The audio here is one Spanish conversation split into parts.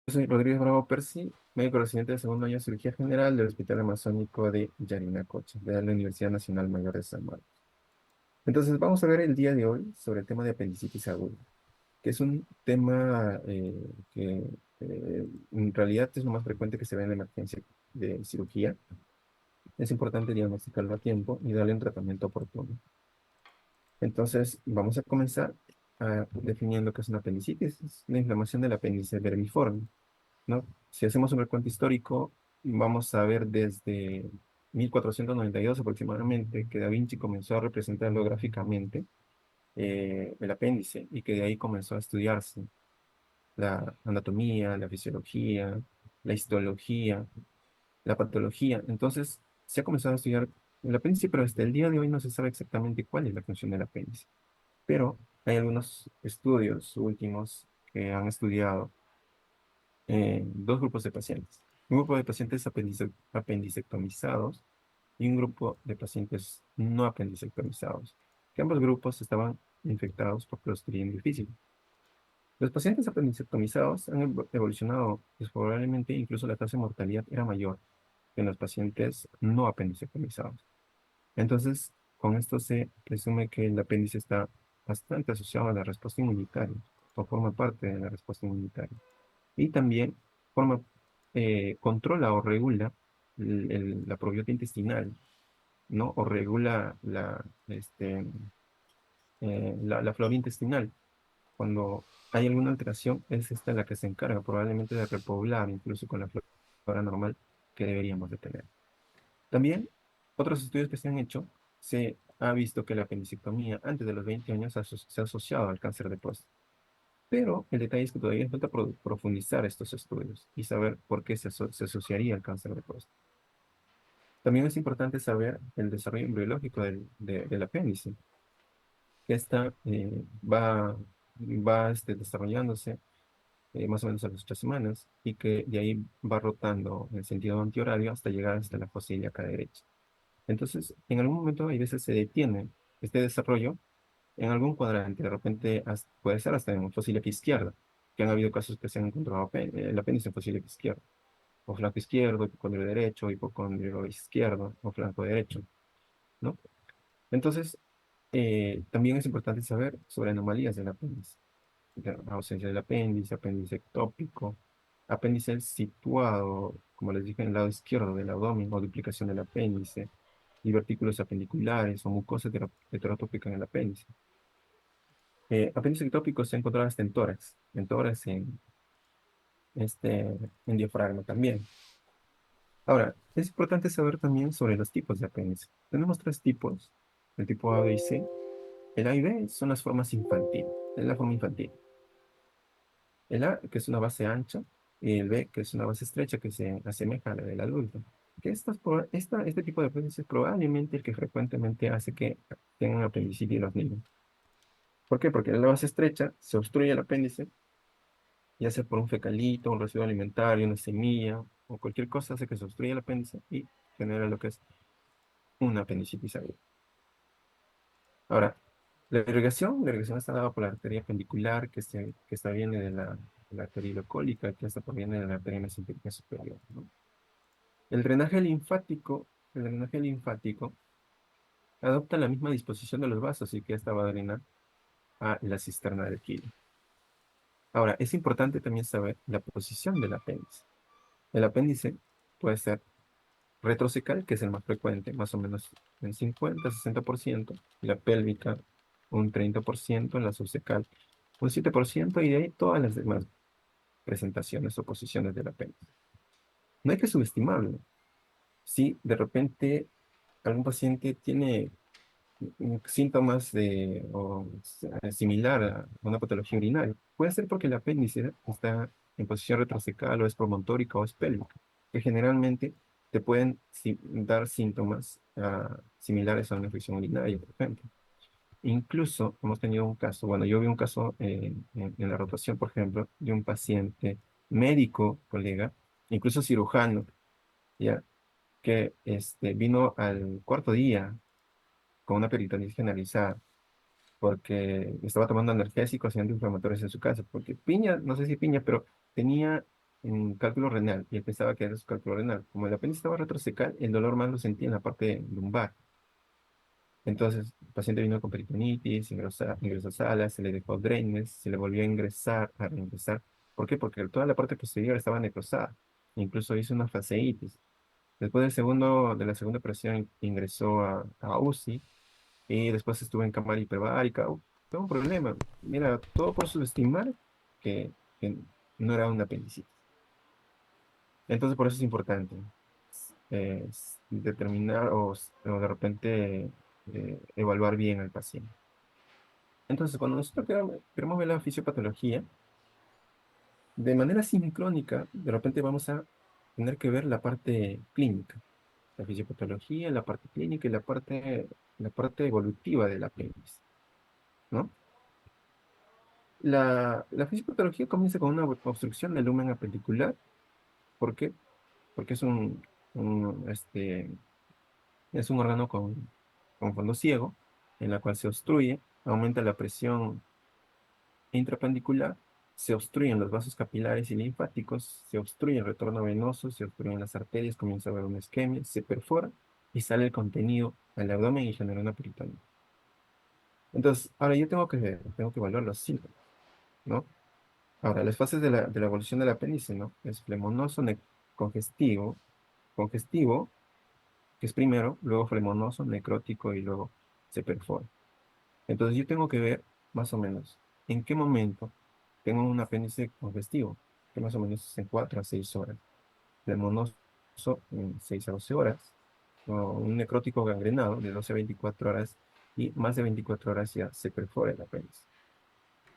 Soy Rodríguez Bravo Percy, médico residente de segundo año de cirugía general del Hospital Amazónico de Yarinacocha, de la Universidad Nacional Mayor de San Marcos. Entonces, vamos a ver el día de hoy sobre el tema de apendicitis aguda, que es un tema que en realidad es lo más frecuente que se ve en la emergencia de cirugía. Es importante diagnosticarlo a tiempo y darle un tratamiento oportuno. Entonces, vamos a comenzar definiendo qué es una apendicitis. Es la inflamación del apéndice vermiforme, ¿no? Si hacemos un recuento histórico, vamos a ver desde 1492 aproximadamente que Da Vinci comenzó a representarlo gráficamente, el apéndice, y que de ahí comenzó a estudiarse la anatomía, la fisiología, la histología, la patología. Entonces, se ha comenzado a estudiar el apéndice, pero hasta el día de hoy no se sabe exactamente cuál es la función del apéndice. Pero hay algunos estudios últimos que han estudiado dos grupos de pacientes. Un grupo de pacientes apendicectomizados y un grupo de pacientes no apendicectomizados, que ambos grupos estaban infectados por Clostridium difficile. Los pacientes apendicectomizados han evolucionado desfavorablemente, incluso la tasa de mortalidad era mayor que en los pacientes no apendicectomizados. Entonces, con esto se presume que el apéndice está bastante asociado a la respuesta inmunitaria o forma parte de la respuesta inmunitaria y también forma, controla o regula la probiota intestinal, ¿no? O regula la flora intestinal. Cuando hay alguna alteración, es esta la que se encarga probablemente de repoblar, incluso con la flora normal que deberíamos de tener. También, otros estudios que se han hecho, se ha visto que la apendicectomía antes de los 20 años se ha asociado al cáncer de próstata. Pero el detalle es que todavía falta profundizar estos estudios y saber por qué se asociaría al cáncer de próstata. También es importante saber el desarrollo embriológico del apéndice, que va desarrollándose más o menos a las 8 semanas y que de ahí va rotando en sentido antihorario hasta llegar hasta la fosa ilíaca derecha. Entonces, en algún momento, hay veces se detiene este desarrollo en algún cuadrante, de repente puede ser hasta en fosa ilíaca izquierda, que han habido casos que se han encontrado el apéndice en fosa ilíaca izquierda, o flanco izquierdo, hipocondrio derecho, hipocondrio izquierdo, o flanco derecho, ¿no? Entonces, también es importante saber sobre anomalías del apéndice, ausencia del apéndice, apéndice ectópico, apéndice situado, como les dije, en el lado izquierdo del abdomen, o duplicación del apéndice, divertículos apendiculares o mucosa heterotópica en el apéndice. Apéndice ectópico se ha encontrado hasta en tórax, en diafragma también. Ahora, es importante saber también sobre los tipos de apéndice. Tenemos tres tipos, el tipo A, B y C. El A y B son las formas infantiles, es la forma infantil. El A, que es una base ancha, y el B, que es una base estrecha que se asemeja a la del adulto. Que este tipo de apéndice es probablemente el que frecuentemente hace que tengan apendicitis los niños. ¿Por qué? Porque la base estrecha se obstruye el apéndice, ya sea por un fecalito, un residuo alimentario, una semilla o cualquier cosa, hace que se obstruya el apéndice y genera lo que es una apendicitis aguda. Ahora, la irrigación está dada por la arteria pendicular, que esta viene de la arteria ilocólica, que esta proviene de la arteria mesentérica superior, ¿no? El drenaje linfático adopta la misma disposición de los vasos y que esta va a drenar a la cisterna del kilo. Ahora, es importante también saber la posición del apéndice. El apéndice puede ser retrocecal, que es el más frecuente, más o menos en 50-60%, y la pélvica un 30%, en la subcecal un 7%, y de ahí todas las demás presentaciones o posiciones del apéndice. No hay que subestimarlo. Si de repente algún paciente tiene síntomas similar a una patología urinaria, puede ser porque el apéndice está en posición retrocecal o es promontórica o es pélvica, que generalmente te pueden dar síntomas similares a una infección urinaria, por ejemplo. Incluso hemos tenido un caso, bueno, yo vi un caso en la rotación, por ejemplo, de un paciente médico, colega, incluso cirujano, ya, que vino al cuarto día con una peritonitis generalizada porque estaba tomando analgésicos y antiinflamatorios en su casa, porque piña, no sé si piña, pero tenía en cálculo renal y él pensaba que era su cálculo renal. Como el apéndice estaba retrocecal, el dolor más lo sentía en la parte lumbar. Entonces, el paciente vino con peritonitis, ingresó a sala, se le dejó drainage, se le volvió a ingresar, a reingresar. ¿Por qué? Porque toda la parte posterior estaba necrosada. Incluso hizo una fasciitis. Después de la segunda operación ingresó a UCI y después estuvo en cámara hiperbárica. Todo un problema. Mira, todo por subestimar que no era un apendicitis. Entonces, por eso es importante determinar o de repente evaluar bien al paciente. Entonces, cuando nosotros queremos ver la fisiopatología, de manera sincrónica, de repente vamos a tener que ver la parte clínica, la fisiopatología, la parte clínica y la parte evolutiva del apéndice, ¿no? La fisiopatología comienza con una obstrucción del lumen apendicular. ¿Por qué? Porque un, este, es un órgano con fondo ciego, en la cual se obstruye, aumenta la presión intrapendicular, se obstruyen los vasos capilares y linfáticos, se obstruye el retorno venoso, se obstruyen las arterias, comienza a haber una isquemia, se perfora y sale el contenido al abdomen y genera una peritonía. Entonces, ahora yo tengo que evaluar los síntomas, ¿no? Ahora, las fases de la evolución del apéndice, ¿no? Es flemonoso, congestivo, que es primero, luego flemonoso, necrótico y luego se perfora. Entonces yo tengo que ver más o menos en qué momento tengo un apéndice congestivo, que más o menos es en 4 a 6 horas, flemonoso en 6 a 12 horas, o un necrótico gangrenado de 12 a 24 horas y más de 24 horas ya se perfora el apéndice.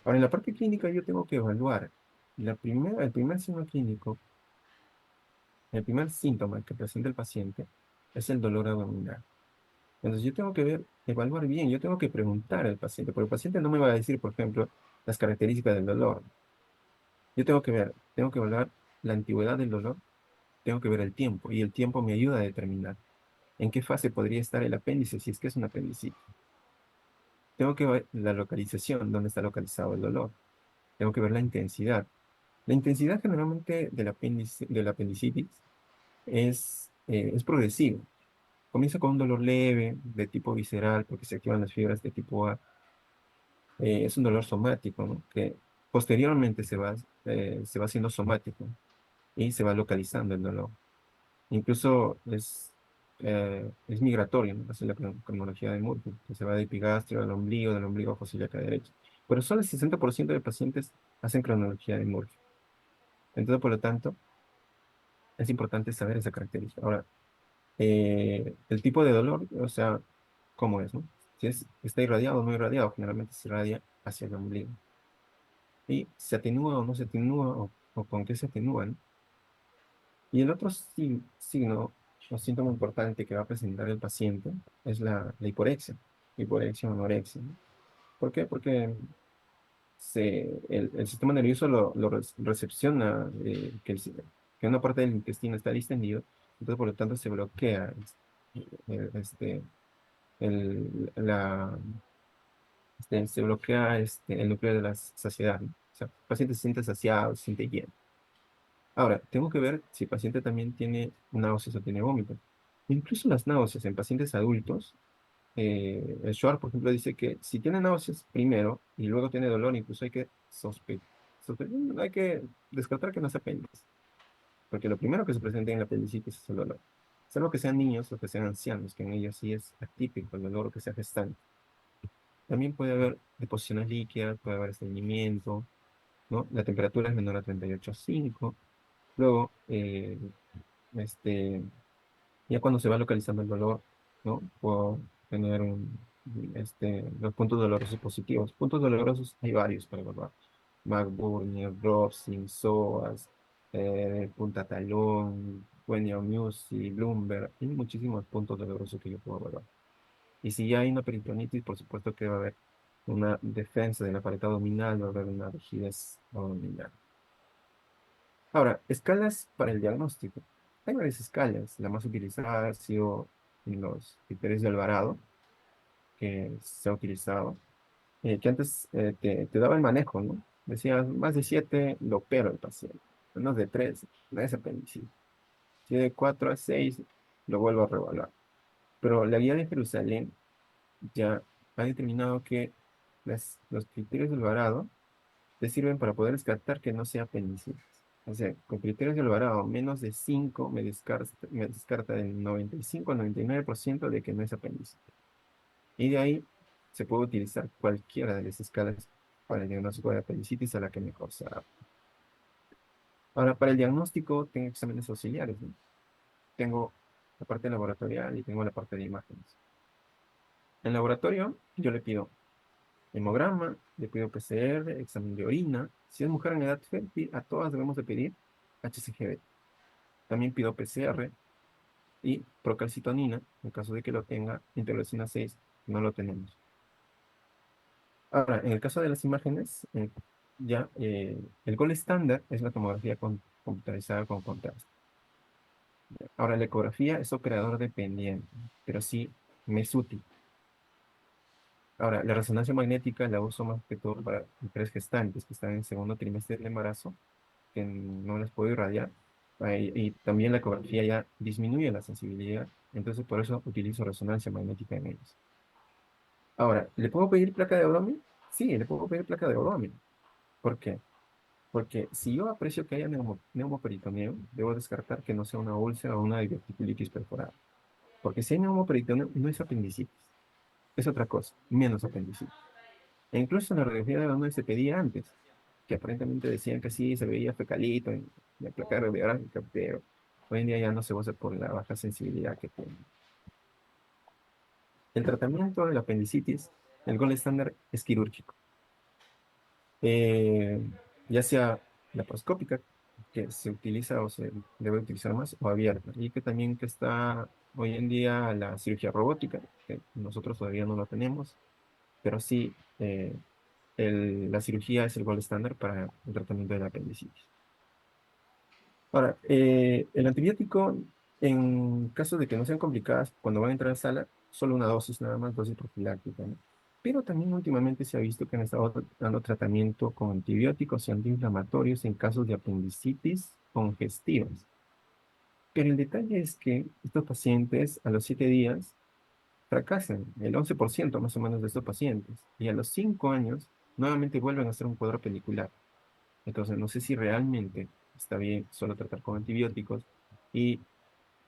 Ahora, en la parte clínica yo tengo que evaluar el primer signo clínico, el primer síntoma que presenta el paciente es el dolor abdominal. Entonces yo tengo que evaluar bien, yo tengo que preguntar al paciente, porque el paciente no me va a decir, por ejemplo, las características del dolor. Yo tengo que evaluar la antigüedad del dolor, tengo que ver el tiempo, y el tiempo me ayuda a determinar en qué fase podría estar el apéndice, si es que es un apendicitis. Tengo que ver la localización, dónde está localizado el dolor. Tengo que ver la intensidad. La intensidad generalmente del apendicitis es progresiva. Comienza con un dolor leve, de tipo visceral, porque se activan las fibras de tipo A. Es un dolor somático, ¿no? Que posteriormente se va haciendo somático y se va localizando el dolor. Incluso es migratorio, ¿no? Hace la cronología de Murphy, que se va de epigastrio al ombligo, del ombligo a fosa ilíaca derecha. Pero solo el 60% de pacientes hacen cronología de Murphy. Entonces, por lo tanto, es importante saber esa característica. Ahora, el tipo de dolor, o sea, ¿cómo es, no? Si está irradiado o no irradiado, generalmente se irradia hacia el ombligo. Y se atenúa o no se atenúa, o con qué se atenúa, ¿no? Y el otro signo o síntoma importante que va a presentar el paciente es la hiporexia o anorexia, ¿no? ¿Por qué? Porque el sistema nervioso lo recepciona, que una parte del intestino está distendido, entonces por lo tanto se bloquea eh, este, el, se bloquea el núcleo de la saciedad, ¿no? O sea, el paciente se siente saciado, se siente lleno. Ahora, tengo que ver si el paciente también tiene náuseas o tiene vómito. Incluso las náuseas en pacientes adultos, el Schwartz, por ejemplo, dice que si tiene náuseas primero y luego tiene dolor, incluso hay que hay que descartar que no sea apéndice, porque lo primero que se presenta en la apendicitis es el dolor. Salvo que sean niños o que sean ancianos, que en ellos sí es atípico el dolor o que sea gestante. También puede haber deposiciones líquidas, puede haber estreñimiento, ¿no? La temperatura es menor a 38,5. Luego, este, ya cuando se va localizando el dolor, ¿no? Puedo tener los puntos dolorosos positivos. Puntos dolorosos hay varios para evaluar. McBurney, Robson, psoas, punta talón, Bueniomucci, Lumber. Hay muchísimos puntos dolorosos que yo puedo evaluar. Y si ya hay una peritonitis, por supuesto que va a haber una defensa de la pared abdominal, va a haber una rigidez abdominal. Ahora, escalas para el diagnóstico. Hay varias escalas. La más utilizada ha sido en los criterios de Alvarado, que se ha utilizado, que antes te daba el manejo, ¿no? Decía, más de 7 lo opera el paciente. menos de 3 no es apendicitis. Si de 4 a 6 lo vuelvo a revaluar. Pero la guía de Jerusalén ya ha determinado que los criterios del varado te sirven para poder descartar que no sea apendicitis. O sea, con criterios del varado menos de 5 me descarta del 95 al 99% de que no es apendicitis. Y de ahí se puede utilizar cualquiera de las escalas para el diagnóstico de apendicitis a la que mejor se adapte. Ahora, para el diagnóstico tengo exámenes auxiliares, ¿no? Tengo la parte laboratorial y tengo la parte de imágenes. En laboratorio, yo le pido hemograma, le pido PCR, examen de orina. Si es mujer en edad fértil, a todas debemos de pedir HCG. También pido PCR y procalcitonina, en caso de que lo tenga, interleucina 6, no lo tenemos. Ahora, en el caso de las imágenes, el gol estándar es la tomografía computarizada con contraste. Ahora, la ecografía es operador dependiente, pero sí me es útil. Ahora, la resonancia magnética la uso más que todo para mujeres gestantes que están en segundo trimestre del embarazo, que no les puedo irradiar. Y también la ecografía ya disminuye la sensibilidad, entonces por eso utilizo resonancia magnética en ellos. Ahora, ¿le puedo pedir placa de abdomen? Sí, le puedo pedir placa de abdomen. ¿Por qué? Porque si yo aprecio que haya neumoperitoneo, debo descartar que no sea una úlcera o una diverticulitis perforada. Porque si hay neumoperitoneo, no es apendicitis, es otra cosa, menos apendicitis. E incluso en la radiografía de abdomen se pedía antes, que aparentemente decían que sí, se veía fecalito en la placa radiográfica, pero hoy en día ya no se usa por la baja sensibilidad que tiene. El tratamiento de la apendicitis, el gold estándar es quirúrgico. eh, ya sea laparoscópica, que se utiliza o se debe utilizar más, o abierta, y que también que está hoy en día la cirugía robótica, que nosotros todavía no la tenemos, pero sí, la cirugía es el gold estándar para el tratamiento de la apendicitis. Ahora, el antibiótico, en caso de que no sean complicadas, cuando van a entrar a sala, solo una dosis nada más, dosis profiláctica, ¿no? Pero también últimamente se ha visto que han estado dando tratamiento con antibióticos y antiinflamatorios en casos de apendicitis congestivas. Pero el detalle es que estos pacientes a los 7 días fracasan, el 11% más o menos de estos pacientes, y a los 5 años nuevamente vuelven a hacer un cuadro pelicular. Entonces, no sé si realmente está bien solo tratar con antibióticos y,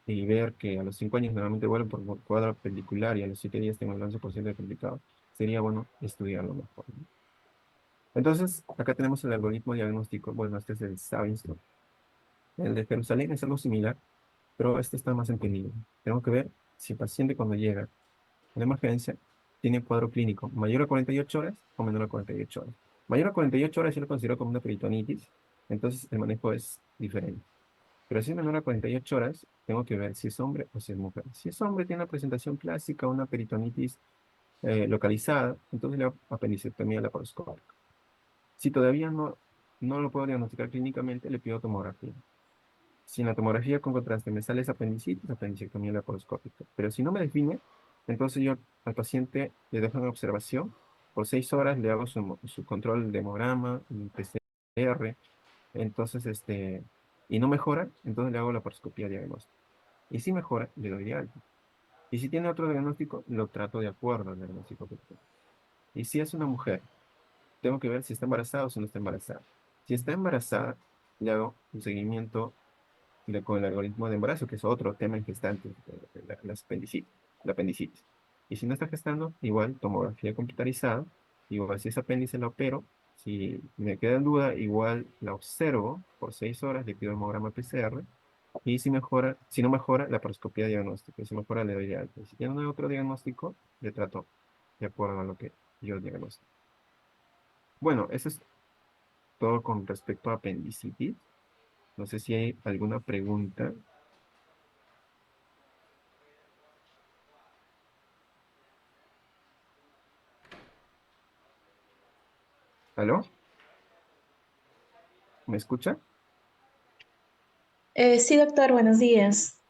y ver que a los 5 años nuevamente vuelven por cuadro pelicular y a los 7 días tengo el 11% de complicado. Sería bueno estudiarlo mejor, ¿no? Entonces, acá tenemos el algoritmo diagnóstico. Bueno, este es el Savinson. El de Jerusalén es algo similar, pero este está más entendido. Tengo que ver si el paciente cuando llega a la emergencia tiene cuadro clínico mayor a 48 horas o menor a 48 horas. Mayor a 48 horas yo lo considero como una peritonitis, entonces el manejo es diferente. Pero si es menor a 48 horas, tengo que ver si es hombre o si es mujer. Si es hombre, tiene una presentación clásica, una peritonitis localizada, entonces le hago apendicectomía laparoscópica. Si todavía no lo puedo diagnosticar clínicamente, le pido tomografía. Si en la tomografía con contraste me sale esa apendicitis, apendicectomía laparoscópica. Pero si no me define, entonces yo al paciente le dejo en observación. Por 6 horas le hago su control de hemograma, un PCR. Entonces, y no mejora, entonces le hago la laparoscopía diagnóstica. Y si mejora, le doy de alta. Y si tiene otro diagnóstico, lo trato de acuerdo al diagnóstico que tiene. Y si es una mujer, tengo que ver si está embarazada o si no está embarazada. Si está embarazada, le hago un seguimiento con el algoritmo de embarazo, que es otro tema en gestantes, la apendicitis. Y si no está gestando, igual tomografía computarizada, igual si es apéndice la opero, si me queda en duda, igual la observo por 6 horas, le pido hemograma PCR, y si no mejora, la paroscopía diagnóstica, y si mejora, le doy de alta. Y si tiene otro diagnóstico, le trato de acuerdo a lo que yo diagnostico. Bueno, eso es todo con respecto a apendicitis. No sé si hay alguna pregunta. ¿Aló? ¿Me escucha? Sí, doctor, buenos días.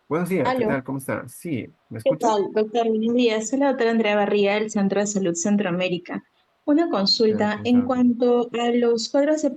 Buenos días, ¿qué Aló, tal? ¿Cómo está? Sí, ¿me ¿qué escucha? tal, doctor? Buenos días. Soy la doctora Andrea Barría del Centro de Salud Centroamérica. Una ¿Qué tal? consulta ¿Cómo en está? cuanto a los cuadros de